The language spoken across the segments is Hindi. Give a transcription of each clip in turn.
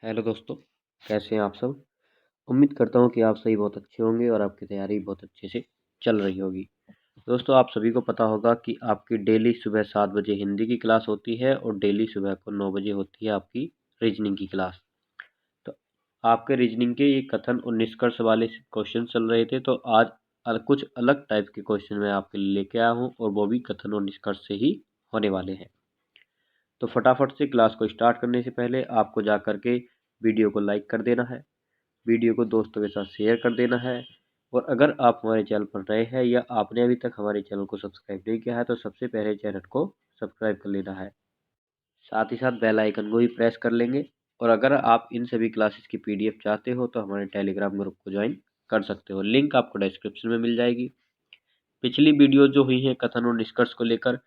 हेलो दोस्तों, कैसे हैं आप सब। उम्मीद करता हूं कि आप सभी बहुत अच्छे होंगे और आपकी तैयारी बहुत अच्छे से चल रही होगी। दोस्तों, आप सभी को पता होगा कि आपकी डेली सुबह 7 बजे हिंदी की क्लास होती है और डेली सुबह को 9 बजे होती है आपकी रीजनिंग की क्लास। तो आपके रीजनिंग के ये कथन और निष्कर्ष वाले क्वेश्चन चल रहे थे, तो आज कुछ अलग टाइप के क्वेश्चन मैं आपके लिए लेके आया हूँ और वो भी कथन और निष्कर्ष से ही होने वाले हैं। तो फटाफट से क्लास को स्टार्ट करने से पहले आपको जा करके वीडियो को लाइक कर देना है, वीडियो को दोस्तों के साथ शेयर कर देना है। और अगर आप हमारे चैनल पर नए हैं या आपने अभी तक हमारे चैनल को सब्सक्राइब नहीं किया है तो सबसे पहले चैनल को सब्सक्राइब कर लेना है, साथ ही साथ बेल आइकन को भी प्रेस कर लेंगे। और अगर आप इन सभी क्लासेस की पीडीएफ चाहते हो तो हमारे टेलीग्राम ग्रुप को ज्वाइन कर सकते हो, लिंक आपको डिस्क्रिप्शन में मिल जाएगी। पिछली वीडियो जो हुई है कथन और निष्कर्ष को लेकर,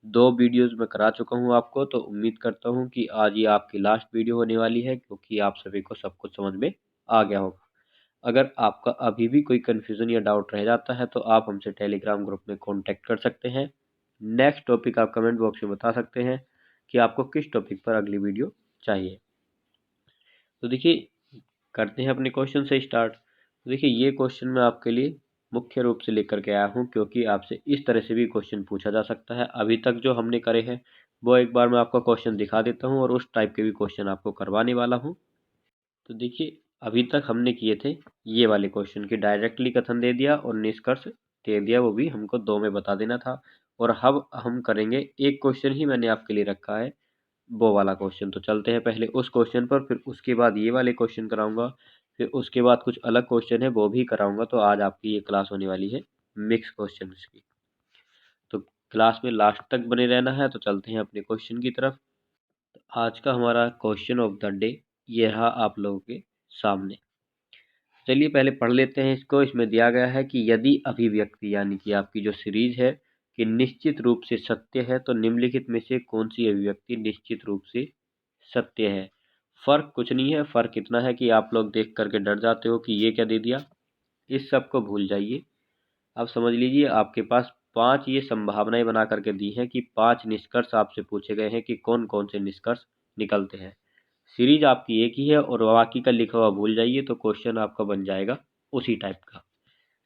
2 वीडियोज़ मैं करा चुका हूँ आपको, तो उम्मीद करता हूँ कि आज ये आपकी लास्ट वीडियो होने वाली है, क्योंकि आप सभी को सब कुछ समझ में आ गया होगा। अगर आपका अभी भी कोई कन्फ्यूज़न या डाउट रह जाता है तो आप हमसे टेलीग्राम ग्रुप में कॉन्टैक्ट कर सकते हैं। नेक्स्ट टॉपिक आप कमेंट बॉक्स में बता सकते हैं कि आपको किस टॉपिक पर अगली वीडियो चाहिए। तो देखिए, करते हैं अपने क्वेश्चन से स्टार्ट। तो देखिए, ये क्वेश्चन मैं आपके लिए मुख्य रूप से लेकर के आया हूँ, क्योंकि आपसे इस तरह से भी क्वेश्चन पूछा जा सकता है। अभी तक जो हमने करे हैं वो एक बार मैं आपको क्वेश्चन दिखा देता हूँ और उस टाइप के भी क्वेश्चन आपको करवाने वाला हूँ। तो देखिए, अभी तक हमने किए थे ये वाले क्वेश्चन की डायरेक्टली कथन दे दिया और निष्कर्ष दे दिया, वो भी हमको 2 में बता देना था। और अब हम करेंगे एक क्वेश्चन ही मैंने आपके लिए रखा है, वो वाला क्वेश्चन। तो चलते हैं पहले उस क्वेश्चन पर, फिर उसके बाद ये वाले क्वेश्चन कराऊंगा, फिर उसके बाद कुछ अलग क्वेश्चन है वो भी कराऊंगा। तो आज आपकी ये क्लास होने वाली है मिक्स क्वेश्चन की। तो क्लास में लास्ट तक बने रहना है। तो चलते हैं अपने क्वेश्चन की तरफ। आज का हमारा क्वेश्चन ऑफ द डे ये रहा आप लोगों के सामने। चलिए पहले पढ़ लेते हैं इसको। इसमें दिया गया है कि यदि अभिव्यक्ति यानी कि आपकी जो सीरीज है कि निश्चित रूप से सत्य है तो निम्नलिखित में से कौन सी अभिव्यक्ति निश्चित रूप से सत्य है। फर्क कुछ नहीं है, फर्क इतना है कि आप लोग देख करके डर जाते हो कि ये क्या दे दिया। इस सब को भूल जाइए। अब समझ लीजिए, आपके पास 5 ये संभावनाएं बना करके दी हैं कि 5 निष्कर्ष आपसे पूछे गए हैं कि कौन कौन से निष्कर्ष निकलते हैं। सीरीज आपकी एक ही है और बाकी का लिखा हुआ भूल जाइए, तो क्वेश्चन आपका बन जाएगा उसी टाइप का।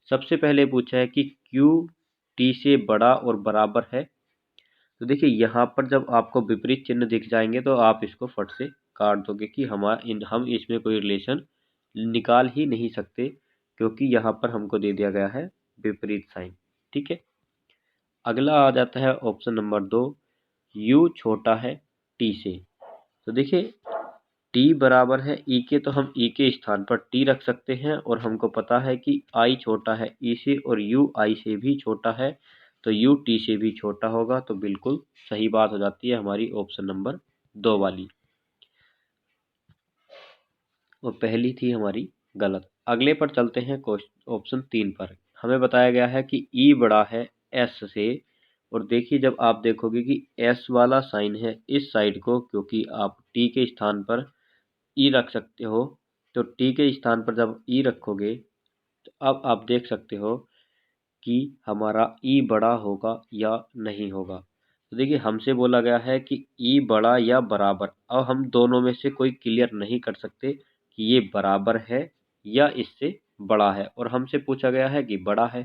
सबसे पहले पूछा है कि क्यू टी से बड़ा और बराबर है। तो देखिए, यहाँ पर जब आपको विपरीत चिन्ह दिख जाएंगे तो आप इसको फट से काट दोगे कि हम इसमें कोई रिलेशन निकाल ही नहीं सकते, क्योंकि यहाँ पर हमको दे दिया गया है विपरीत साइन। ठीक है। अगला आ जाता है ऑप्शन नंबर 2, यू छोटा है टी से। तो देखिए, टी बराबर है ई के, तो हम ई के स्थान पर टी रख सकते हैं और हमको पता है कि आई छोटा है ई से और यू आई से भी छोटा है, तो यू टी से भी छोटा होगा। तो बिल्कुल सही बात हो जाती है हमारी ऑप्शन नंबर 2 वाली, और पहली थी हमारी गलत। अगले पर चलते हैं ऑप्शन 3 पर। हमें बताया गया है कि ई बड़ा है एस से, और देखिए जब आप देखोगे कि एस वाला साइन है इस साइड को, क्योंकि आप टी के स्थान पर ई रख सकते हो, तो टी के स्थान पर जब ई रखोगे तो अब आप देख सकते हो कि हमारा ई बड़ा होगा या नहीं होगा। तो देखिए, हमसे बोला गया है कि ई बड़ा या बराबर। अब हम दोनों में से कोई क्लियर नहीं कर सकते कि ये बराबर है या इससे बड़ा है, और हमसे पूछा गया है कि बड़ा है।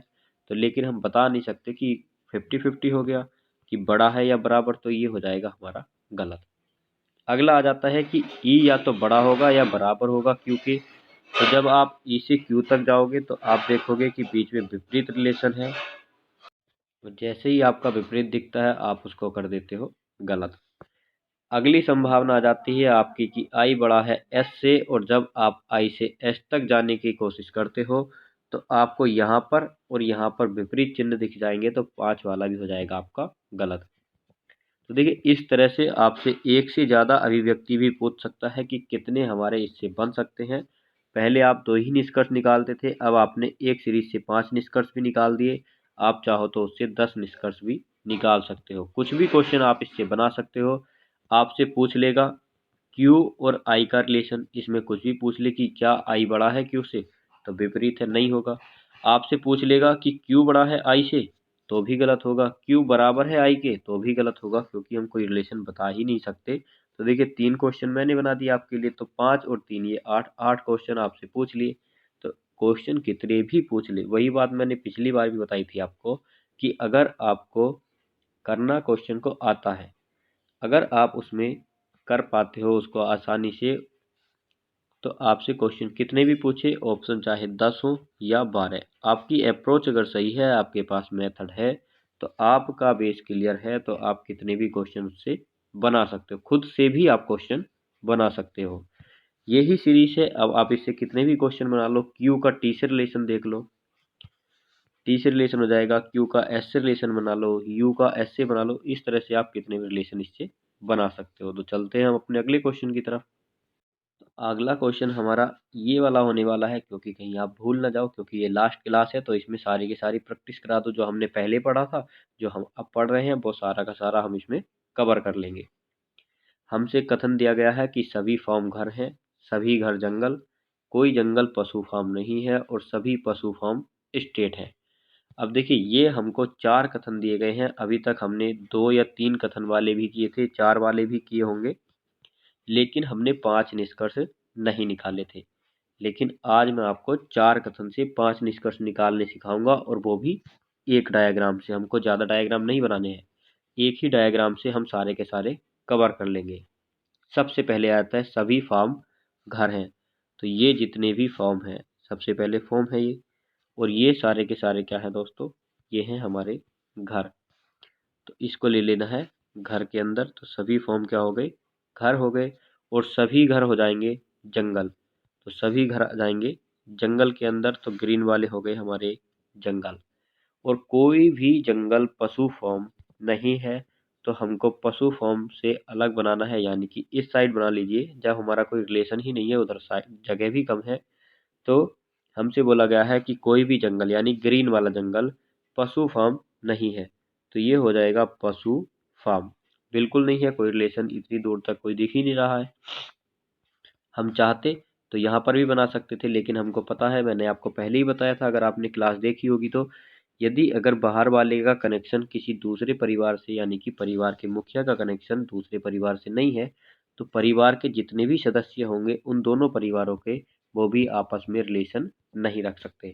तो लेकिन हम बता नहीं सकते कि 50-50 हो गया कि बड़ा है या बराबर, तो ये हो जाएगा हमारा गलत। अगला आ जाता है कि ई या तो बड़ा होगा या बराबर होगा क्यू के। तो जब आप ई से क्यू तक जाओगे तो आप देखोगे कि बीच में विपरीत रिलेशन है, तो जैसे ही आपका विपरीत दिखता है आप उसको कर देते हो गलत। अगली संभावना आ जाती है आपकी कि आई बड़ा है एस से, और जब आप आई से एस तक जाने की कोशिश करते हो तो आपको यहाँ पर और यहाँ पर विपरीत चिन्ह दिख जाएंगे, तो 5 वाला भी हो जाएगा आपका गलत। तो देखिए, इस तरह से आपसे एक से ज़्यादा अभिव्यक्ति भी पूछ सकता है कि कितने हमारे इससे बन सकते हैं। पहले आप 2 ही निष्कर्ष निकालते थे, अब आपने एक सीरीज से 5 निष्कर्ष भी निकाल दिए। आप चाहो तो उससे 10 निष्कर्ष भी निकाल सकते हो। कुछ भी क्वेश्चन आप इससे बना सकते हो। आपसे पूछ लेगा क्यू और आई का रिलेशन, इसमें कुछ भी पूछ ले कि क्या आई बड़ा है क्यू से, तो विपरीत है, नहीं होगा। आपसे पूछ लेगा कि क्यू बड़ा है आई से, तो भी गलत होगा। क्यू बराबर है आई के, तो भी गलत होगा, क्योंकि हम कोई रिलेशन बता ही नहीं सकते। तो देखिए 3 क्वेश्चन मैंने बना दिए आपके लिए, तो 5 और 3 ये 8 क्वेश्चन आपसे पूछ लिए। तो क्वेश्चन कितने भी पूछ ले, वही बात मैंने पिछली बार भी बताई थी आपको कि अगर आपको करना क्वेश्चन को आता है, अगर आप उसमें कर पाते हो उसको आसानी से, तो आपसे क्वेश्चन कितने भी पूछे, ऑप्शन चाहे 10 हो या 12, आपकी अप्रोच अगर सही है, आपके पास मेथड है, तो आपका बेस क्लियर है, तो आप कितने भी क्वेश्चन उससे बना सकते हो, खुद से भी आप क्वेश्चन बना सकते हो। यही सीरीज है। अब आप इससे कितने भी क्वेश्चन बना लो। क्यू का टी से रिलेशन देख लो, टी से रिलेशन हो जाएगा, क्यू का एस से रिलेशन बना लो, यू का एस से बना लो, इस तरह से आप कितने भी रिलेशन इससे बना सकते हो। तो चलते हैं हम अपने अगले क्वेश्चन की तरफ। अगला क्वेश्चन हमारा ये वाला होने वाला है, क्योंकि कहीं आप भूल ना जाओ, क्योंकि ये लास्ट क्लास है, तो इसमें सारी की सारी प्रैक्टिस करा दो। जो हमने पहले पढ़ा था, जो हम अब पढ़ रहे हैं, वो सारा का सारा हम इसमें कवर कर लेंगे। हमसे कथन दिया गया है कि सभी फार्म घर हैं, सभी घर जंगल, कोई जंगल पशु फार्म नहीं है और सभी पशु फार्म स्टेट है। अब देखिए ये हमको 4 कथन दिए गए हैं। अभी तक हमने 2 या 3 कथन वाले भी किए थे, 4 वाले भी किए होंगे, लेकिन हमने 5 निष्कर्ष नहीं निकाले थे। लेकिन आज मैं आपको 4 कथन से 5 निष्कर्ष निकालने सिखाऊंगा, और वो भी एक डायग्राम से। हमको ज़्यादा डायग्राम नहीं बनाने हैं, एक ही डायग्राम से हम सारे के सारे कवर कर लेंगे। सबसे पहले आता है सभी फॉर्म घर हैं। तो ये जितने भी फॉर्म हैं, सबसे पहले फॉर्म है ये, और ये सारे के सारे क्या है दोस्तों, ये हैं हमारे घर। तो इसको ले लेना है घर के अंदर। तो सभी फॉर्म क्या हो गए, घर हो गए, और सभी घर हो जाएंगे जंगल। तो सभी घर आ जाएंगे जंगल के अंदर, तो ग्रीन वाले हो गए हमारे जंगल। और कोई भी जंगल पशु फॉर्म नहीं है, तो हमको पशु फॉर्म से अलग बनाना है, यानी कि इस साइड बना लीजिए। जब हमारा कोई रिलेशन ही नहीं है, उधर साइड जगह भी कम है, तो हमसे बोला गया है कि कोई भी जंगल, यानी ग्रीन वाला जंगल, पशु फार्म नहीं है। तो ये हो जाएगा पशु फार्म। बिल्कुल नहीं है, कोई रिलेशन इतनी दूर तक कोई दिख ही नहीं रहा है। हम चाहते तो यहाँ पर भी बना सकते थे, लेकिन हमको पता है, मैंने आपको पहले ही बताया था, अगर आपने क्लास देखी होगी तो, यदि अगर बाहर वाले का कनेक्शन किसी दूसरे परिवार से, यानी कि परिवार के मुखिया का कनेक्शन दूसरे परिवार से नहीं है, तो परिवार के जितने भी सदस्य होंगे, उन दोनों परिवारों के वो भी आपस में रिलेशन नहीं रख सकते।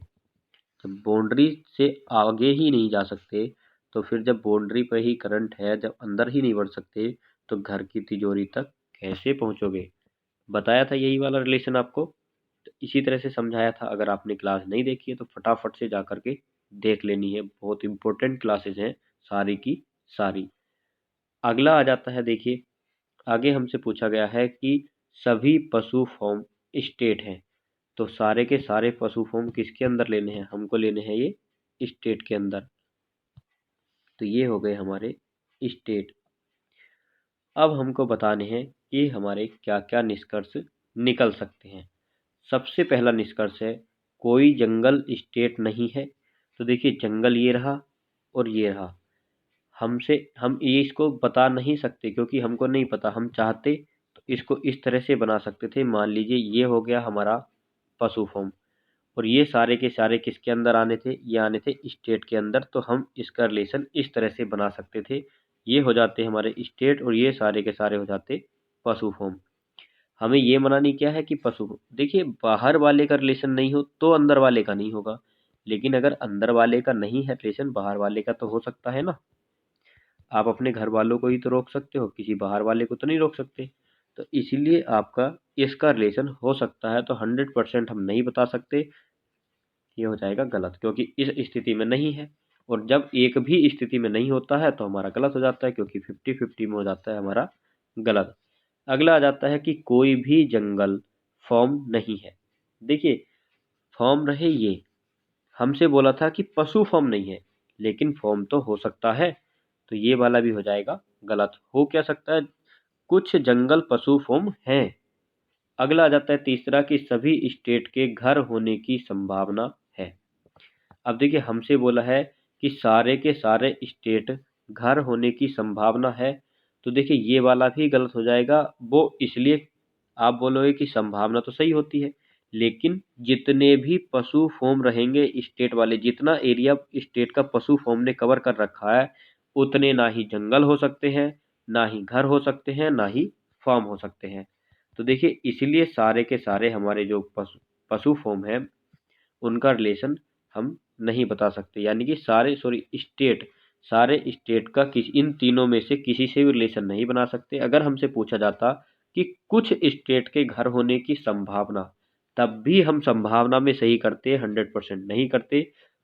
जब बाउंड्री से आगे ही नहीं जा सकते, तो फिर जब बाउंड्री पर ही करंट है, जब अंदर ही नहीं बढ़ सकते, तो घर की तिजोरी तक कैसे पहुंचोगे। बताया था यही वाला रिलेशन आपको, तो इसी तरह से समझाया था। अगर आपने क्लास नहीं देखी है तो फटाफट से जा करके देख लेनी है, बहुत इंपॉर्टेंट क्लासेस हैं सारी की सारी। अगला आ जाता है, देखिए आगे हमसे पूछा गया है कि सभी पशु फॉर्म स्टेट हैं। तो सारे के सारे पशु फॉर्म किसके अंदर लेने हैं, हमको लेने हैं ये स्टेट के अंदर। तो ये हो गए हमारे स्टेट। अब हमको बताने हैं कि हमारे क्या क्या निष्कर्ष निकल सकते हैं। सबसे पहला निष्कर्ष है, कोई जंगल स्टेट नहीं है। तो देखिए जंगल ये रहा और ये रहा, हमसे हम ये इसको बता नहीं सकते, क्योंकि हमको नहीं पता। हम चाहते तो इसको इस तरह से बना सकते थे। मान लीजिए ये हो गया हमारा पशु फॉर्म, और ये सारे के सारे किसके अंदर आने थे, ये आने थे स्टेट के अंदर। तो हम इसका रिलेशन इस तरह से बना सकते थे, ये हो जाते हमारे स्टेट, और ये सारे के सारे हो जाते पशु फॉर्म। हमें ये मनानी क्या है कि पशु, देखिए बाहर वाले का रिलेशन नहीं हो तो अंदर वाले का नहीं होगा, लेकिन अगर अंदर वाले का नहीं है रिलेशन, बाहर वाले का तो हो सकता है ना। आप अपने घर वालों को ही तो रोक सकते हो, किसी बाहर वाले को तो नहीं रोक सकते। तो इसीलिए आपका इसका रिलेशन हो सकता है, तो 100% हम नहीं बता सकते, ये हो जाएगा गलत, क्योंकि इस स्थिति में नहीं है। और जब एक भी स्थिति में नहीं होता है तो हमारा गलत हो जाता है, क्योंकि 50-50 में हो जाता है हमारा गलत। अगला आ जाता है कि कोई भी जंगल फॉर्म नहीं है। देखिए फॉर्म रहे ये, हमसे बोला था कि पशु फॉर्म नहीं है, लेकिन फॉर्म तो हो सकता है, तो ये वाला भी हो जाएगा गलत। हो क्या सकता है, कुछ जंगल पशु फॉर्म हैं। अगला आ जाता है तीसरा, कि सभी स्टेट के घर होने की संभावना है। अब देखिए हमसे बोला है कि सारे के सारे स्टेट घर होने की संभावना है, तो देखिए ये वाला भी गलत हो जाएगा। वो इसलिए, आप बोलोगे कि संभावना तो सही होती है, लेकिन जितने भी पशु फॉर्म रहेंगे स्टेट वाले, जितना एरिया स्टेट का पशु फॉर्म ने कवर कर रखा है, उतने ना ही जंगल हो सकते हैं, ना ही घर हो सकते हैं, ना ही फॉर्म हो सकते हैं। तो देखिए इसलिए सारे के सारे हमारे जो पशु फॉर्म है उनका रिलेशन हम नहीं बता सकते, यानी कि सारे स्टेट का इन तीनों में से किसी से भी रिलेशन नहीं बना सकते। अगर हमसे पूछा जाता कि कुछ स्टेट के घर होने की संभावना, तब भी हम संभावना में सही करते, 100% नहीं करते।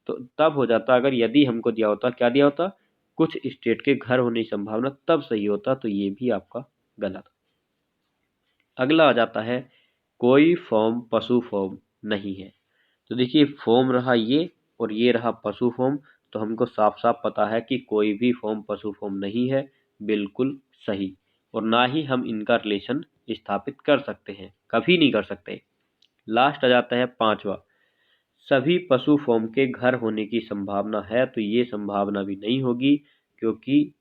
तो तब हो जाता, अगर यदि हमको दिया होता, क्या दिया होता, कुछ स्टेट के घर होने की संभावना, तब सही होता। तो ये भी आपका गलत। अगला आ जाता है कोई फॉर्म पशु फॉर्म नहीं है। तो देखिए फॉर्म रहा ये और ये रहा पशु फॉर्म, तो हमको साफ साफ पता है कि कोई भी फॉर्म पशु फॉर्म नहीं है, बिल्कुल सही। और ना ही हम इनका रिलेशन स्थापित कर सकते हैं, कभी नहीं कर सकते। लास्ट आ जाता है पांचवा, सभी पशु फॉर्म के घर होने की संभावना है। तो ये संभावना भी नहीं होगी, क्योंकि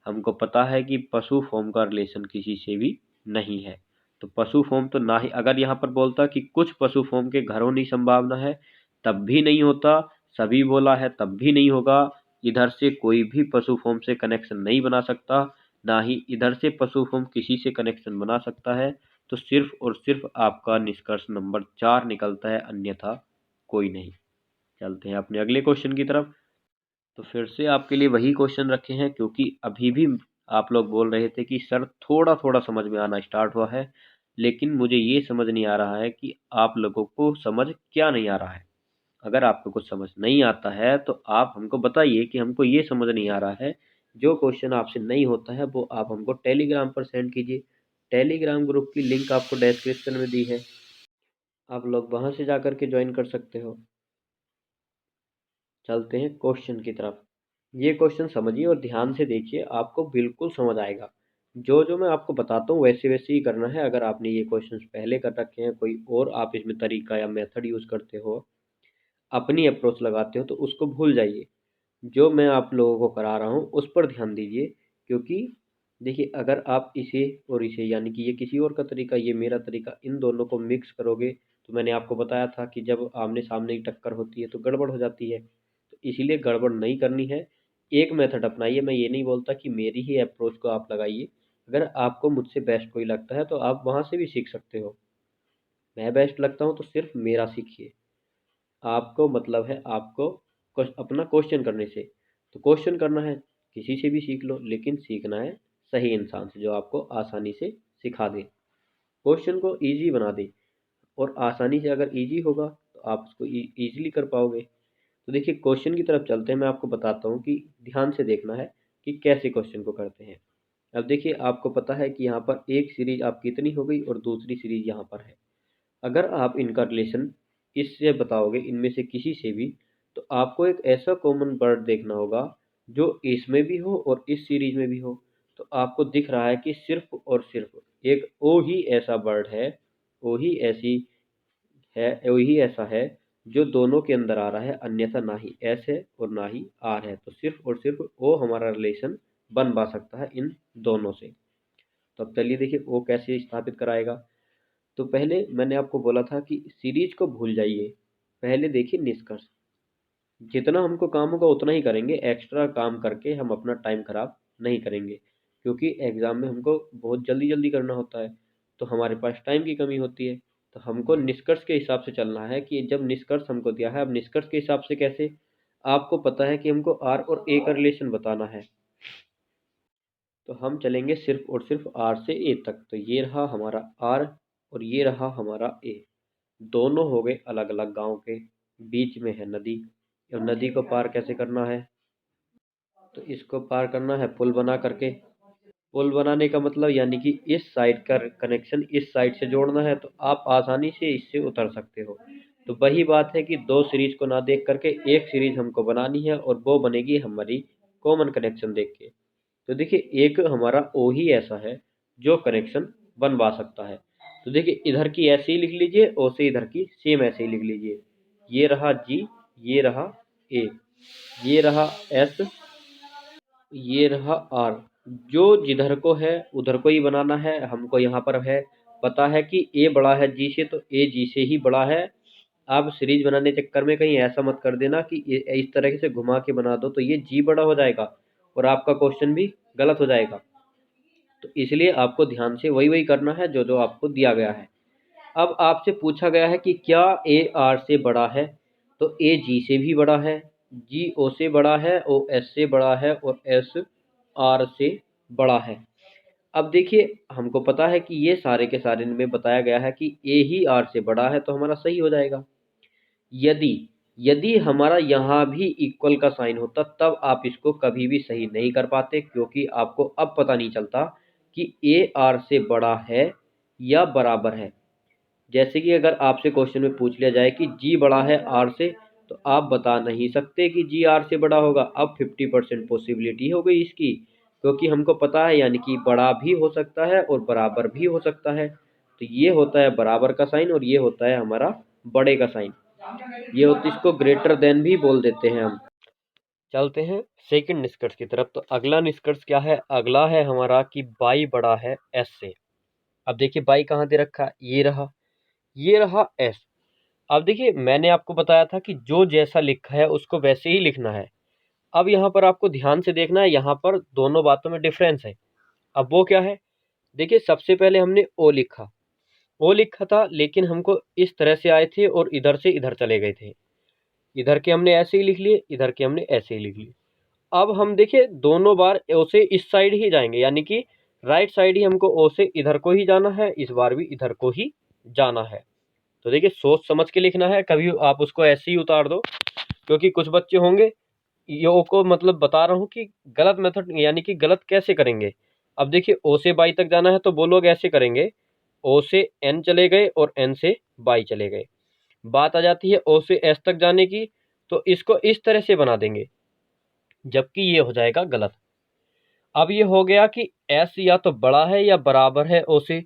हमको पता है कि पशु फॉर्म का रिलेशन किसी से भी नहीं है। तो पशु फॉर्म तो ना ही, अगर यहाँ पर बोलता कि कुछ पशु फॉर्म के घर होने की संभावना है, तब भी नहीं होता। सभी बोला है तब भी नहीं होगा। इधर से कोई भी पशु फॉर्म से कनेक्शन नहीं बना सकता, ना ही इधर से पशु फॉर्म किसी से कनेक्शन बना सकता है। तो सिर्फ और सिर्फ आपका निष्कर्ष नंबर 4 निकलता है, अन्यथा कोई नहीं। चलते हैं अपने अगले क्वेश्चन की तरफ। तो फिर से आपके लिए वही क्वेश्चन रखे हैं, क्योंकि अभी भी आप लोग बोल रहे थे कि सर थोड़ा थोड़ा समझ में आना स्टार्ट हुआ है, लेकिन मुझे ये समझ नहीं आ रहा है कि आप लोगों को समझ क्या नहीं आ रहा है। अगर आपको कुछ समझ नहीं आता है तो आप हमको बताइए कि हमको ये समझ नहीं आ रहा है। जो क्वेश्चन आपसे नहीं होता है वो आप हमको टेलीग्राम पर सेंड कीजिए। टेलीग्राम ग्रुप की लिंक आपको डिस्क्रिप्शन में दी है, आप लोग वहां से जा करके ज्वाइन कर सकते हो। चलते हैं क्वेश्चन की तरफ। ये क्वेश्चन समझिए और ध्यान से देखिए, आपको बिल्कुल समझ आएगा। जो जो मैं आपको बताता हूँ वैसे वैसे ही करना है। अगर आपने ये क्वेश्चंस पहले कर रखे हैं, कोई और आप इसमें तरीका या मेथड यूज़ करते हो, अपनी अप्रोच लगाते हो, तो उसको भूल जाइए। जो मैं आप लोगों को करा रहा हूँ उस पर ध्यान दीजिए। क्योंकि देखिए अगर आप इसे और इसे, यानी कि ये किसी और का तरीका, ये मेरा तरीका, इन दोनों को मिक्स करोगे, तो मैंने आपको बताया था कि जब आमने सामने की टक्कर होती है तो गड़बड़ हो जाती है। तो इसीलिए गड़बड़ नहीं करनी है। एक मेथड अपनाइए। मैं ये नहीं बोलता कि मेरी ही अप्रोच को आप लगाइए। अगर आपको मुझसे बेस्ट कोई लगता है तो आप वहाँ से भी सीख सकते हो। मैं बेस्ट लगता हूँ तो सिर्फ मेरा सीखिए। आपको मतलब है आपको अपना क्वेश्चन करने से। तो क्वेश्चन करना है किसी से भी सीख लो, लेकिन सीखना है सही इंसान से जो आपको आसानी से सिखा दे, क्वेश्चन को इजी बना दे। और आसानी से अगर इजी होगा तो आप उसको इजीली कर पाओगे। तो देखिए क्वेश्चन की तरफ चलते हैं। मैं आपको बताता हूँ कि ध्यान से देखना है कि कैसे क्वेश्चन को करते हैं। अब देखिए आपको पता है कि यहाँ पर एक सीरीज आपकी इतनी हो गई और दूसरी सीरीज यहाँ पर है। अगर आप इनका रिलेशन इससे बताओगे, इनमें से किसी से भी, तो आपको एक ऐसा कॉमन वर्ड देखना होगा जो इसमें भी हो और इस सीरीज में भी हो। तो आपको दिख रहा है कि सिर्फ और सिर्फ एक ओ ही ऐसा वर्ड है, ओ ही ऐसी है, ओ ही ऐसा है जो दोनों के अंदर आ रहा है, अन्यथा ना ही एस है और ना ही आर है। तो सिर्फ और सिर्फ ओ हमारा रिलेशन बन पा सकता है इन दोनों से। तो अब चलिए देखिए ओ कैसे स्थापित कराएगा। तो पहले मैंने आपको बोला था कि सीरीज को भूल जाइए, पहले देखिए निष्कर्ष। जितना हमको काम होगा उतना ही करेंगे, एक्स्ट्रा काम करके हम अपना टाइम खराब नहीं करेंगे। क्योंकि एग्जाम में हमको बहुत जल्दी जल्दी करना होता है, तो हमारे पास टाइम की कमी होती है। तो हमको निष्कर्ष के हिसाब से चलना है कि जब निष्कर्ष हमको दिया है, अब निष्कर्ष के हिसाब से कैसे, आपको पता है कि हमको आर और ए का रिलेशन बताना है। तो हम चलेंगे सिर्फ और सिर्फ आर से ए तक। तो ये रहा हमारा आर और ये रहा हमारा ए। दोनों हो गए अलग अलग गांव के, बीच में है नदी। और नदी को पार कैसे करना है, तो इसको पार करना है पुल बना करके। पुल बनाने का मतलब यानी कि इस साइड का कनेक्शन इस साइड से जोड़ना है, तो आप आसानी से इससे उतर सकते हो। तो वही बात है कि दो सीरीज को ना देख करके एक सीरीज हमको बनानी है, और वो बनेगी हमारी कॉमन कनेक्शन देख के। तो देखिए एक हमारा ओ ही ऐसा है जो कनेक्शन बनवा सकता है। तो देखिए इधर की ऐसे ही लिख लीजिए, ओ से इधर की सेम ऐसे ही लिख लीजिए। ये रहा जी, ये रहा ए, ये रहा एस, ये रहा आर। जो जिधर को है उधर को ही बनाना है। हमको यहाँ पर है पता है कि ए बड़ा है जी से, तो ए जी से ही बड़ा है। आप सीरीज बनाने चक्कर में कहीं ऐसा मत कर देना कि इस तरह से घुमा के बना दो तो ये जी बड़ा हो जाएगा और आपका क्वेश्चन भी गलत हो जाएगा। तो इसलिए आपको ध्यान से वही करना है जो जो आपको दिया गया है। अब आपसे पूछा गया है कि क्या ए आर से बड़ा है, तो ए जी से भी बड़ा है, जी ओ से बड़ा है, ओ एस से बड़ा है और एस आर से बड़ा है। अब देखिए हमको पता है कि ये सारे के सारे में बताया गया है कि ए ही आर से बड़ा है, तो हमारा सही हो जाएगा। यदि यदि हमारा यहाँ भी इक्वल का साइन होता तब आप इसको कभी भी सही नहीं कर पाते, क्योंकि आपको अब पता नहीं चलता कि ए आर से बड़ा है या बराबर है। जैसे कि अगर आपसे क्वेश्चन में पूछ लिया जाए कि जी बड़ा है आर से, तो आप बता नहीं सकते कि जी आर से बड़ा होगा। अब 50% पॉसिबिलिटी हो गई इसकी, क्योंकि हमको पता है यानी कि बड़ा भी हो सकता है और बराबर भी हो सकता है। तो ये होता है बराबर का साइन और ये होता है हमारा बड़े का साइन। ये होती इसको ग्रेटर देन भी बोल देते हैं हम। चलते हैं सेकंड निष्कर्ष की तरफ। तो अगला निष्कर्ष क्या है? अगला है हमारा कि बाई बड़ा है एस से। अब देखिए बाई कहाँ दे रखा है, ये रहा एस। अब देखिए मैंने आपको बताया था कि जो जैसा लिखा है उसको वैसे ही लिखना है। अब यहाँ पर आपको ध्यान से देखना है, यहाँ पर दोनों बातों में डिफरेंस है। अब वो क्या है? देखिए सबसे पहले हमने ओ लिखा था, लेकिन हमको इस तरह से आए थे और इधर से इधर चले गए थे। इधर के हमने ऐसे ही लिख लिए, इधर के हमने ऐसे ही लिख लिए। अब हम देखिए दोनों बार ओ से इस साइड ही जाएंगे, यानी कि राइट साइड ही हमको ओ से इधर को ही जाना है, इस बार भी इधर को ही जाना है। तो देखिए सोच समझ के लिखना है, कभी आप उसको ऐसे ही उतार दो, क्योंकि कुछ बच्चे होंगे यो को मतलब बता रहा हूँ कि गलत मेथड यानी कि गलत कैसे करेंगे। अब देखिए ओ से बाई तक जाना है तो वो लोग ऐसे करेंगे, ओ से एन चले गए और एन से बाई चले गए। बात आ जाती है ओ से एस तक जाने की, तो इसको इस तरह से बना देंगे, जबकि ये हो जाएगा गलत। अब ये हो गया कि एस या तो बड़ा है या बराबर है ओ से,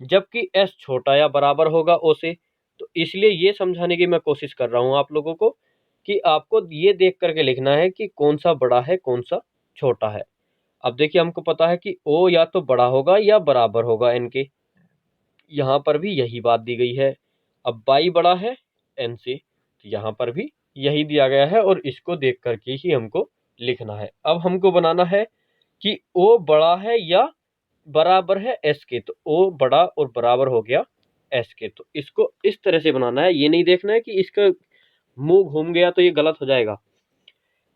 जबकि एस छोटा या बराबर होगा ओ से। तो इसलिए ये समझाने की मैं कोशिश कर रहा हूँ आप लोगों को कि आपको ये देख करके लिखना है कि कौन सा बड़ा है कौन सा छोटा है। अब देखिए हमको पता है कि ओ या तो बड़ा होगा या बराबर होगा एन के, यहाँ पर भी यही बात दी गई है। अब बाई बड़ा है एन से, तो यहाँ पर भी यही दिया गया है और इसको देख करके ही हमको लिखना है। अब हमको बनाना है कि ओ बड़ा है या बराबर है एस के, तो ओ बड़ा और बराबर हो गया एस के। तो इसको इस तरह से बनाना है, ये नहीं देखना है कि इसका मुंह घूम गया तो ये गलत हो जाएगा।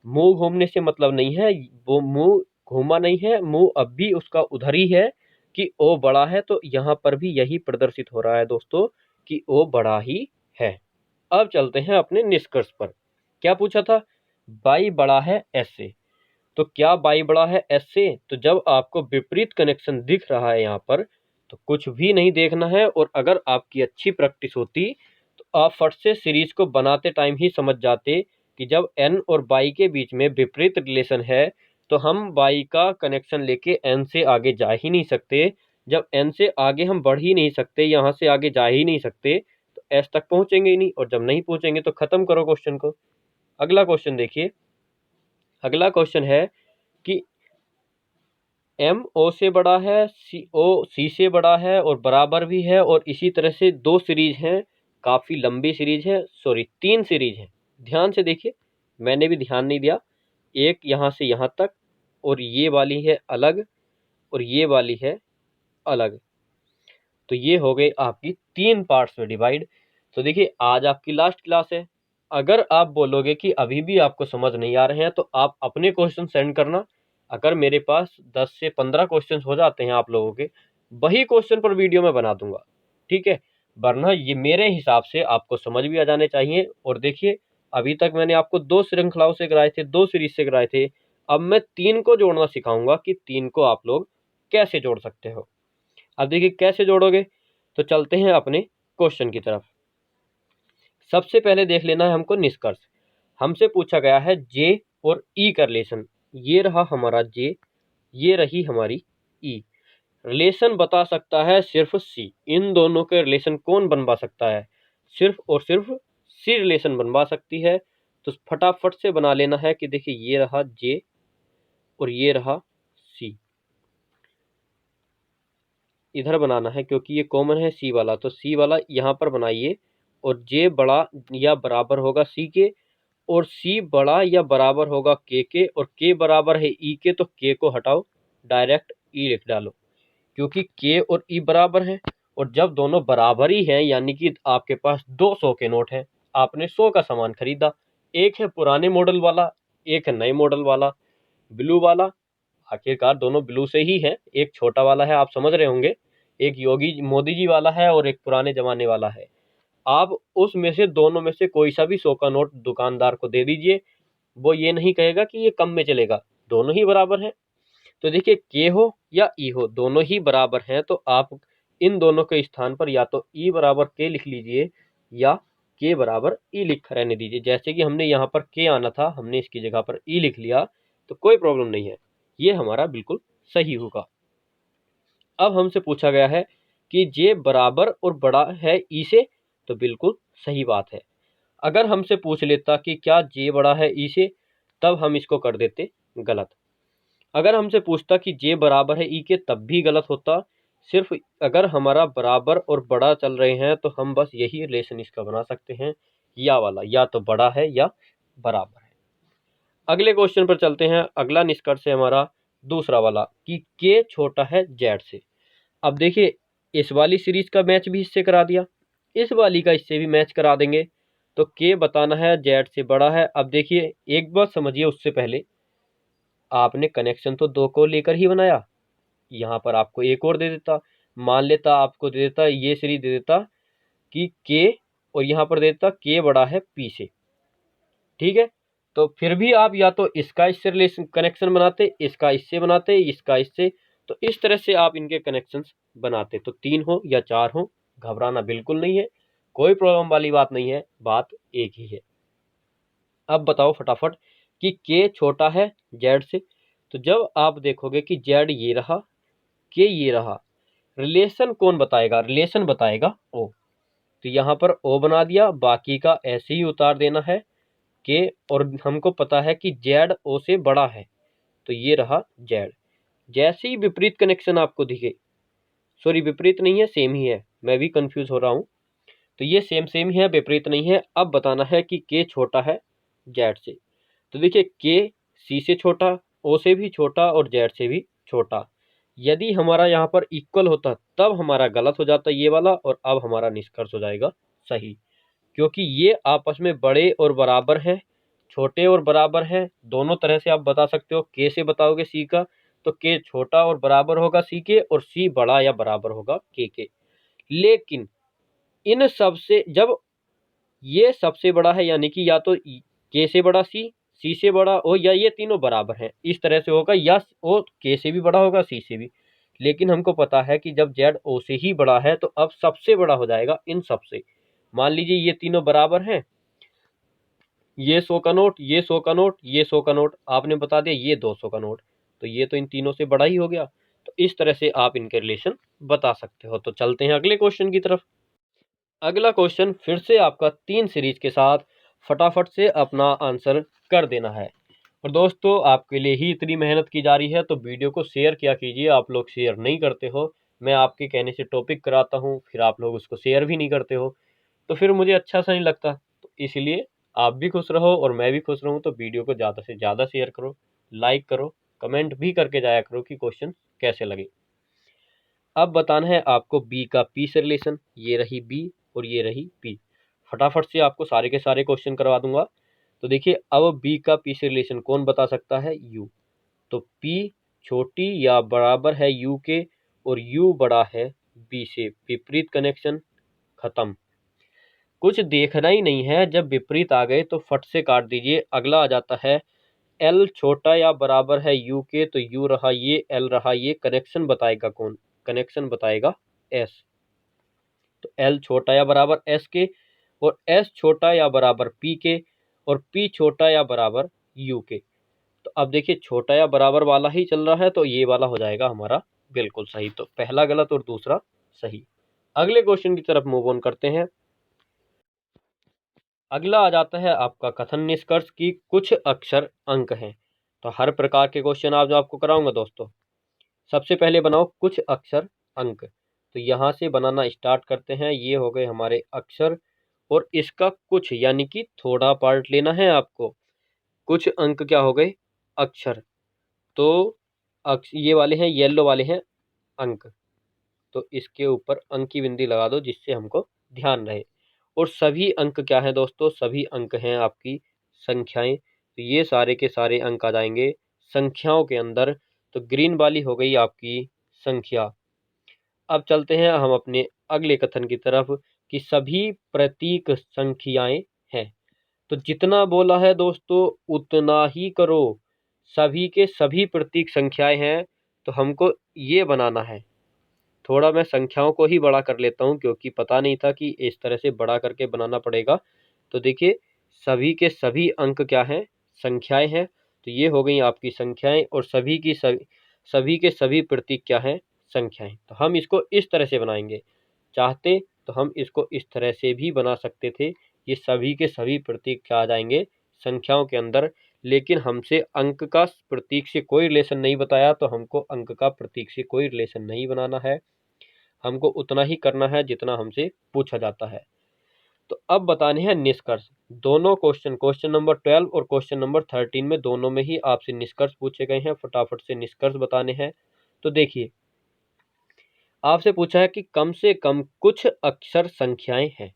मुंह घूमने से मतलब नहीं है, वो मुंह घूमा नहीं है, मुंह अब भी उसका उधर ही है कि ओ बड़ा है। तो यहाँ पर भी यही प्रदर्शित हो रहा है दोस्तों कि ओ बड़ा ही है। अब चलते हैं अपने निष्कर्ष पर। क्या पूछा था? बाई बड़ा है एस से। तो क्या बाई बड़ा है एस से? तो जब आपको विपरीत कनेक्शन दिख रहा है यहाँ पर, तो कुछ भी नहीं देखना है। और अगर आपकी अच्छी प्रैक्टिस होती तो आप फट से सीरीज को बनाते टाइम ही समझ जाते कि जब एन और बाई के बीच में विपरीत रिलेशन है तो हम बाई का कनेक्शन लेके एन से आगे जा ही नहीं सकते। जब एन से आगे हम बढ़ ही नहीं सकते, यहाँ से आगे जा ही नहीं सकते, तो एस तक पहुंचेंगे ही नहीं। और जब नहीं पहुंचेंगे तो खत्म करो क्वेश्चन को। अगला क्वेश्चन देखिए। अगला क्वेश्चन है कि एम ओ से बड़ा है, सी ओ सी से बड़ा है और बराबर भी है, और इसी तरह से दो सीरीज हैं, काफ़ी लंबी सीरीज है, सॉरी 3 सीरीज है। ध्यान से देखिए, मैंने भी ध्यान नहीं दिया। एक यहाँ से यहाँ तक, और ये वाली है अलग, और ये वाली है अलग। तो ये हो गई आपकी 3 पार्ट्स में डिवाइड। तो देखिए आज आपकी लास्ट क्लास है। अगर आप बोलोगे कि अभी भी आपको समझ नहीं आ रहे हैं तो आप अपने क्वेश्चन सेंड करना। अगर मेरे पास 10 से 15 क्वेश्चन हो जाते हैं आप लोगों के, वही क्वेश्चन पर वीडियो मैं बना दूंगा, ठीक है। वरना ये मेरे हिसाब से आपको समझ भी आ जाने चाहिए। और देखिए अभी तक मैंने आपको 2 श्रृंखलाओं से कराए थे, 2 सीरीज से कराए थे। अब मैं 3 को जोड़ना सिखाऊंगा कि 3 को आप लोग कैसे जोड़ सकते हो। अब देखिए कैसे जोड़ोगे, तो चलते हैं अपने क्वेश्चन की तरफ। सबसे पहले देख लेना है हमको निष्कर्ष। हमसे पूछा गया है जे और ई का रिलेशन। ये रहा हमारा जे, ये रही हमारी ई। रिलेशन बता सकता है सिर्फ सी। इन दोनों के रिलेशन कौन बनवा सकता है? सिर्फ और सिर्फ सी रिलेशन बनवा सकती है। तो फटाफट से बना लेना है कि देखिए ये रहा जे और ये रहा सी। इधर बनाना है क्योंकि ये कॉमन है सी वाला, तो सी वाला यहाँ पर बनाइए। और जे बड़ा या बराबर होगा सी के, और सी बड़ा या बराबर होगा के, और के बराबर है ई के, तो के को हटाओ, डायरेक्ट ई लिख डालो। क्योंकि के और ई बराबर हैं, और जब दोनों बराबर ही हैं यानी कि आपके पास 200 के नोट हैं, आपने 100 का सामान खरीदा, एक है पुराने मॉडल वाला, एक है नए मॉडल वाला, ब्लू वाला, आखिरकार दोनों ब्लू से ही हैं, एक छोटा वाला है आप समझ रहे होंगे, एक योगी मोदी जी वाला है और एक पुराने जमाने वाला है। आप उसमें से दोनों में से कोई सा भी 100 का नोट दुकानदार को दे दीजिए, वो ये नहीं कहेगा कि ये कम में चलेगा, दोनों ही बराबर हैं। तो देखिए के हो या ई हो, दोनों ही बराबर हैं, तो आप इन दोनों के स्थान पर या तो ई बराबर के लिख लीजिए या के बराबर ई लिख रहने दीजिए। जैसे कि हमने यहाँ पर के आना था, हमने इसकी जगह पर ई लिख लिया, तो कोई प्रॉब्लम नहीं है, ये हमारा बिल्कुल सही होगा। अब हमसे पूछा गया है कि जे बराबर और बड़ा है ई से, तो बिल्कुल सही बात है। अगर हमसे पूछ लेता कि क्या जे बड़ा है ई से, तब हम इसको कर देते गलत। अगर हमसे पूछता कि जे बराबर है ई के, तब भी गलत होता। सिर्फ अगर हमारा बराबर और बड़ा चल रहे हैं तो हम बस यही रिलेशन इसका बना सकते हैं, या वाला, या तो बड़ा है या बराबर है। अगले क्वेश्चन पर चलते हैं। अगला निष्कर्ष है हमारा दूसरा वाला कि के छोटा है जेड से। अब देखिए, इस वाली सीरीज का मैच भी इससे करा दिया, इस वाली का इससे भी मैच करा देंगे, तो के बताना है जेड से बड़ा है। अब देखिए एक बात समझिए, उससे पहले आपने कनेक्शन तो दो को लेकर ही बनाया, यहाँ पर आपको एक और दे देता, मान लेता आपको दे देता ये सीरीज दे देता कि के, और यहाँ पर दे देता के बड़ा है पी से, ठीक है। तो फिर भी आप या तो इसका इससे रिलेशन कनेक्शन बनाते, इसका इससे बनाते, इसका इससे, तो इस तरह से आप इनके कनेक्शंस बनाते, तो 3 हो या 4 हो, घबराना बिल्कुल नहीं है, कोई प्रॉब्लम वाली बात नहीं है, बात एक ही है। अब बताओ फटाफट कि के छोटा है जेड से, तो जब आप देखोगे कि जेड ये रहा, के ये रहा, रिलेशन कौन बताएगा, रिलेशन बताएगा ओ, तो यहाँ पर ओ बना दिया, बाकी का ऐसे ही उतार देना है के, और हमको पता है कि जेड ओ से बड़ा है, तो ये रहा जेड। जैसे ही विपरीत कनेक्शन आपको दिखे, सॉरी विपरीत नहीं है, सेम ही है, मैं भी कंफ्यूज हो रहा हूँ, तो ये सेम सेम ही है, विपरीत नहीं है। अब बताना है कि के छोटा है जेड से, तो देखिए के सी से छोटा, ओ से भी छोटा और जेड से भी छोटा। यदि हमारा यहाँ पर इक्वल होता तब हमारा गलत हो जाता ये वाला, और अब हमारा निष्कर्ष हो जाएगा सही, क्योंकि ये आपस में बड़े और बराबर हैं, छोटे और बराबर हैं, दोनों तरह से आप बता सकते हो। के से बताओगे सी का, तो के छोटा और बराबर होगा सी के, और सी बड़ा या बराबर होगा के। लेकिन इन सब से जब ये सबसे बड़ा है, यानी कि या तो के से बड़ा सी से बड़ा ओ, या ये तीनों बराबर हैं, इस तरह से होगा, या ओ के से भी बड़ा होगा सी से भी। लेकिन हमको पता है कि जब जेड ओ से ही बड़ा है, तो अब सबसे बड़ा हो जाएगा इन सबसे। मान लीजिए ये तीनों बराबर हैं, ये 100 का नोट, ये 100 का नोट, ये 100 का नोट, आपने बता दिया ये 200 का नोट, तो ये तो इन तीनों से बड़ा ही हो गया। तो इस तरह से आप इनके रिलेशन बता सकते हो। तो चलते हैं अगले क्वेश्चन की तरफ। अगला क्वेश्चन फिर से आपका 3 सीरीज के साथ, फटाफट से अपना आंसर कर देना है। और दोस्तों आपके लिए ही इतनी मेहनत की जा रही है, तो वीडियो को शेयर किया कीजिए, आप लोग शेयर नहीं करते हो। मैं आपके कहने से टॉपिक कराता हूँ, फिर आप लोग उसको शेयर भी नहीं करते हो, तो फिर मुझे अच्छा सा नहीं लगता। तो इसलिए आप भी खुश रहो और मैं भी खुश रहूँ, तो वीडियो को ज़्यादा से ज़्यादा शेयर करो, लाइक करो, कमेंट भी करके जाया करो कि क्वेश्चन कैसे लगे। अब बताना है आपको बी का पी से रिलेशन, ये रही बी और ये रही पी। फटाफट से आपको सारे के सारे क्वेश्चन करवा दूंगा। तो देखिए अब बी का पी से रिलेशन कौन बता सकता है, यू। तो पी छोटी या बराबर है यू के, और यू बड़ा है बी से, विपरीत कनेक्शन खत्म, कुछ देखना ही नहीं है। जब विपरीत आ गए तो फट से काट दीजिए। अगला आ जाता है एल छोटा या बराबर है यू के, तो यू रहा ये, एल रहा ये, कनेक्शन बताएगा कौन, कनेक्शन बताएगा एस। तो एल छोटा या बराबर एस के, और एस छोटा या बराबर पी के, और पी छोटा या बराबर यू के। तो अब देखिए छोटा या बराबर वाला ही चल रहा है, तो ये वाला हो जाएगा हमारा बिल्कुल सही। तो पहला गलत और दूसरा सही। अगले क्वेश्चन की तरफ मूव ऑन करते हैं। अगला आ जाता है आपका कथन निष्कर्ष की कुछ अक्षर अंक हैं। तो हर प्रकार के क्वेश्चन आज आपको कराऊंगा दोस्तों। सबसे पहले बनाओ कुछ अक्षर अंक, तो यहाँ से बनाना स्टार्ट करते हैं। ये हो गए हमारे अक्षर, और इसका कुछ यानी कि थोड़ा पार्ट लेना है आपको। कुछ अंक क्या हो गए, अक्षर। तो ये वाले हैं, येलो वाले हैं अंक, तो इसके ऊपर अंक की बिंदी लगा दो जिससे हमको ध्यान रहे। और सभी अंक क्या है दोस्तों, सभी अंक हैं आपकी संख्याएं। तो ये सारे के सारे अंक आ जाएंगे संख्याओं के अंदर। तो ग्रीन वाली हो गई आपकी संख्या। अब चलते हैं हम अपने अगले कथन की तरफ कि सभी प्रतीक संख्याएं हैं। तो जितना बोला है दोस्तों उतना ही करो। सभी के सभी प्रतीक संख्याएं हैं तो हमको ये बनाना है। थोड़ा मैं संख्याओं को ही बड़ा कर लेता हूं क्योंकि पता नहीं था कि इस तरह से बड़ा करके बनाना पड़ेगा। तो देखिए सभी के सभी अंक क्या हैं, संख्याएं हैं। तो ये हो गई आपकी संख्याएं और सभी के सभी प्रतीक क्या हैं, संख्याएं। तो हम इसको इस तरह से बनाएंगे, चाहते तो हम इसको इस तरह से भी बना सकते थे। ये सभी के सभी प्रतीक क्या आ जाएंगे संख्याओं के अंदर। लेकिन हमसे अंक का प्रतीक से कोई रिलेशन नहीं बताया तो हमको अंक का प्रतीक से कोई रिलेशन नहीं बनाना है। हमको उतना ही करना है जितना हमसे पूछा जाता है। तो अब बताने हैं निष्कर्ष। दोनों क्वेश्चन नंबर 12 और क्वेश्चन नंबर 13 में दोनों में ही आपसे निष्कर्ष पूछे गए हैं। फटाफट से निष्कर्ष बताने हैं। तो देखिए आपसे पूछा है कि कम से कम कुछ अक्षर संख्याएं हैं।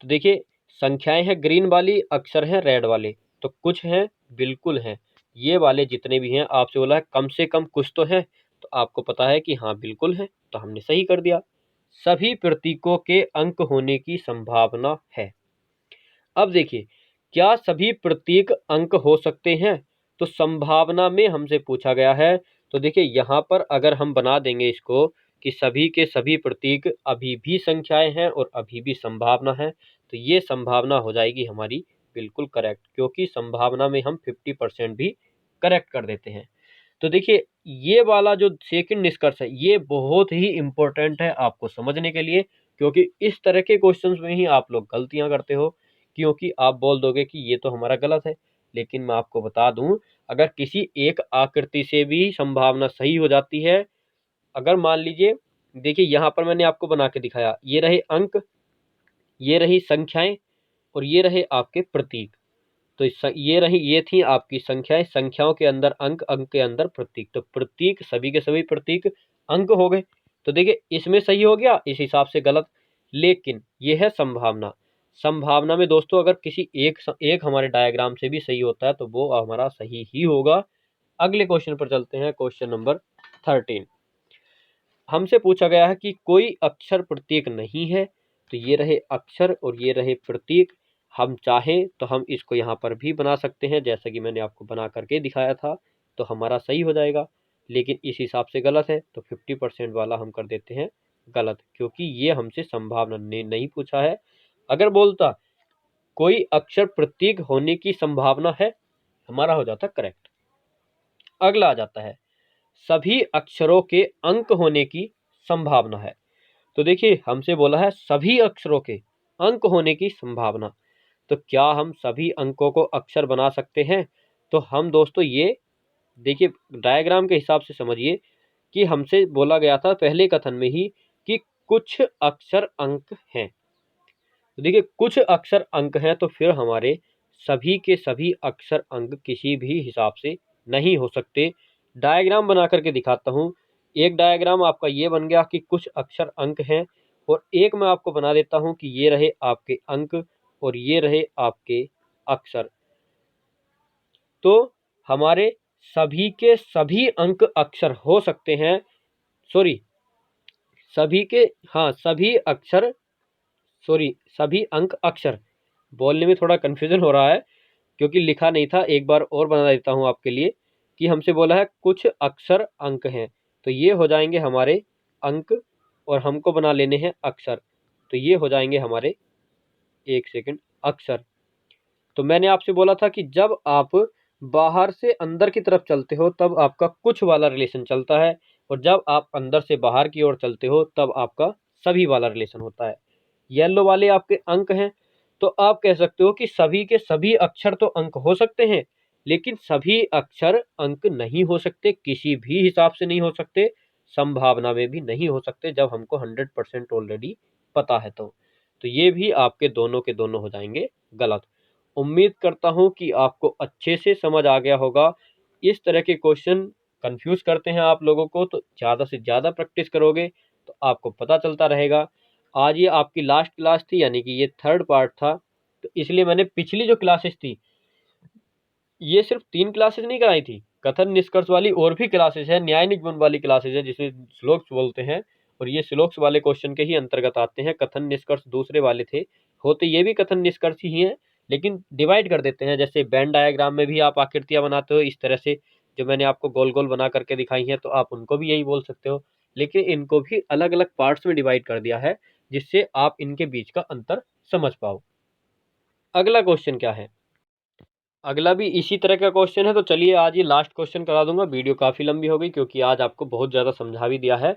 तो देखिए संख्याएं हैं ग्रीन वाली, अक्षर हैं रेड वाले। तो कुछ हैं, बिल्कुल हैं। ये वाले जितने भी हैं आपसे बोला है कम से कम कुछ तो हैं। तो आपको पता है कि हाँ बिल्कुल है, तो हमने सही कर दिया। सभी प्रतीकों के अंक होने की संभावना है। अब देखिए क्या सभी प्रतीक अंक हो सकते हैं, तो संभावना में हमसे पूछा गया है। तो देखिए यहाँ पर अगर हम बना देंगे इसको कि सभी के सभी प्रतीक अभी भी संख्याएं हैं और अभी भी संभावना है, तो ये संभावना हो जाएगी हमारी बिल्कुल करेक्ट, क्योंकि संभावना में हम 50% भी करेक्ट कर देते हैं। तो देखिए ये वाला जो सेकंड निष्कर्ष है ये बहुत ही इंपॉर्टेंट है आपको समझने के लिए, क्योंकि इस तरह के क्वेश्चंस में ही आप लोग गलतियां करते हो। क्योंकि आप बोल दोगे कि ये तो हमारा गलत है, लेकिन मैं आपको बता दूं अगर किसी एक आकृति से भी संभावना सही हो जाती है। अगर मान लीजिए देखिए यहाँ पर मैंने आपको बना के दिखाया, ये रहे अंक, ये रही संख्याएं और ये रहे आपके प्रतीक। तो ये रही, ये थी आपकी संख्याएं, संख्याओं के अंदर अंक, अंक के अंदर प्रतीक। तो प्रतीक सभी के सभी प्रतीक अंक हो गए। तो देखिए इसमें सही हो गया, इस हिसाब से गलत। लेकिन यह है संभावना। संभावना में दोस्तों अगर किसी एक हमारे डायग्राम से भी सही होता है तो वो हमारा सही ही होगा। अगले क्वेश्चन पर चलते हैं, क्वेश्चन नंबर 13। हमसे पूछा गया है कि कोई अक्षर प्रतीक नहीं है। तो ये रहे अक्षर और ये रहे प्रतीक। हम चाहें तो हम इसको यहाँ पर भी बना सकते हैं जैसा कि मैंने आपको बना करके दिखाया था, तो हमारा सही हो जाएगा। लेकिन इस हिसाब से गलत है, तो 50% वाला हम कर देते हैं गलत, क्योंकि ये हमसे संभावना ने नहीं पूछा है। अगर बोलता कोई अक्षर प्रतीक होने की संभावना है, हमारा हो जाता करेक्ट। अगला आ जाता है सभी अक्षरों के अंक होने की संभावना है। तो देखिए हमसे बोला है सभी अक्षरों के अंक होने की संभावना। तो क्या हम सभी अंकों को अक्षर बना सकते हैं? तो हम दोस्तों ये देखिए डायग्राम के हिसाब से समझिए कि हमसे बोला गया था पहले कथन में ही कि कुछ अक्षर अंक हैं। तो देखिए कुछ अक्षर अंक हैं, तो फिर हमारे सभी के सभी अक्षर अंक किसी भी हिसाब से नहीं हो सकते। डायग्राम बना करके दिखाता हूँ। एक डायग्राम आपका ये बन गया कि कुछ अक्षर अंक हैं, और एक मैं आपको बना देता हूँ कि ये रहे आपके अंक और ये रहे आपके अक्षर। तो हमारे सभी के सभी अंक अक्षर हो सकते हैं, सॉरी सभी के, हाँ सभी अक्षर, सॉरी सभी अंक अक्षर। बोलने में थोड़ा कन्फ्यूजन हो रहा है क्योंकि लिखा नहीं था। एक बार और बना देता हूँ आपके लिए कि हमसे बोला है कुछ अक्षर अंक हैं, तो ये हो जाएंगे हमारे अंक और हमको बना लेने हैं अक्षर। तो ये हो जाएंगे हमारे, एक सेकंड, अक्षर। तो मैंने आपसे बोला था कि जब आप बाहर से अंदर की तरफ चलते हो तब आपका कुछ वाला रिलेशन चलता है, और जब आप अंदर से बाहर की ओर चलते हो तब आपका सभी वाला रिलेशन होता है। येलो वाले आपके अंक हैं, तो आप कह सकते हो कि सभी के सभी अक्षर तो अंक हो सकते हैं, लेकिन सभी अक्षर अंक नहीं हो सकते, किसी भी हिसाब से नहीं हो सकते, संभावना में भी नहीं हो सकते जब हमको 100% ऑलरेडी पता है। तो ये भी आपके दोनों के दोनों हो जाएंगे गलत। उम्मीद करता हूं कि आपको अच्छे से समझ आ गया होगा। इस तरह के क्वेश्चन कंफ्यूज करते हैं आप लोगों को, तो ज़्यादा से ज़्यादा प्रैक्टिस करोगे तो आपको पता चलता रहेगा। आज ये आपकी लास्ट क्लास थी, यानी कि ये थर्ड पार्ट था, तो इसलिए मैंने पिछली जो क्लासेस थी ये सिर्फ 3 क्लासेस नहीं कराई थी, कथन निष्कर्ष वाली और भी क्लासेस है, न्याय निगमन वाली क्लासेस है जिसे श्लोक्स बोलते हैं, और ये श्लोक्स वाले क्वेश्चन के ही अंतर्गत आते हैं। कथन निष्कर्ष दूसरे वाले थे, होते ये भी कथन निष्कर्ष ही हैं, लेकिन डिवाइड कर देते हैं। जैसे वेन डायग्राम में भी आप आकृतियां बनाते हो, इस तरह से जो मैंने आपको गोल गोल बना करके दिखाई है, तो आप उनको भी यही बोल सकते हो, लेकिन इनको भी अलग अलग पार्ट्स में डिवाइड कर दिया है, जिससे आप इनके बीच का अंतर समझ पाओ। अगला क्वेश्चन क्या है? अगला भी इसी तरह का क्वेश्चन है, तो चलिए आज ये लास्ट क्वेश्चन करा दूंगा। वीडियो काफ़ी लंबी हो गई क्योंकि आज आपको बहुत ज़्यादा समझा भी दिया है।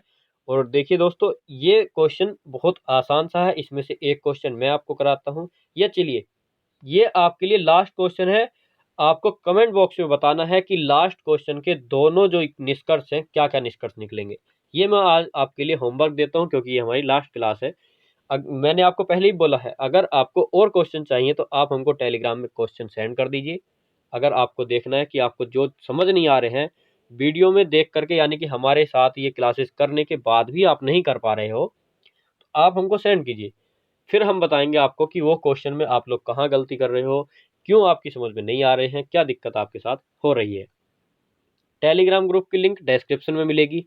और देखिए दोस्तों, ये क्वेश्चन बहुत आसान सा है, इसमें से एक क्वेश्चन मैं आपको कराता हूँ। या चलिए, ये आपके लिए लास्ट क्वेश्चन है। आपको कमेंट बॉक्स में बताना है कि लास्ट क्वेश्चन के दोनों जो निष्कर्ष हैं, क्या क्या निष्कर्ष निकलेंगे। ये मैं आज आपके लिए होमवर्क देता हूँ क्योंकि ये हमारी लास्ट क्लास है। मैंने आपको पहले ही बोला है, अगर आपको और क्वेश्चन चाहिए तो आप हमको टेलीग्राम में क्वेश्चन सेंड कर दीजिए। अगर आपको देखना है कि आपको जो समझ नहीं आ रहे हैं वीडियो में देख करके, यानी कि हमारे साथ ये क्लासेस करने के बाद भी आप नहीं कर पा रहे हो, तो आप हमको सेंड कीजिए। फिर हम बताएंगे आपको कि वो क्वेश्चन में आप लोग कहाँ गलती कर रहे हो, क्यों आपकी समझ में नहीं आ रहे हैं, क्या दिक्कत आपके साथ हो रही है। टेलीग्राम ग्रुप की लिंक डिस्क्रिप्शन में मिलेगी।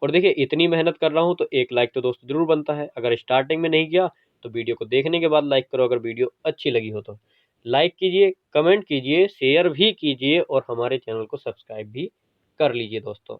और देखिए, इतनी मेहनत कर रहा हूँ तो एक लाइक तो दोस्तों जरूर बनता है। अगर स्टार्टिंग में नहीं किया तो वीडियो को देखने के बाद लाइक करो, अगर वीडियो अच्छी लगी हो तो लाइक कीजिए, कमेंट कीजिए, शेयर भी कीजिए और हमारे चैनल को सब्सक्राइब भी कर लीजिए दोस्तों।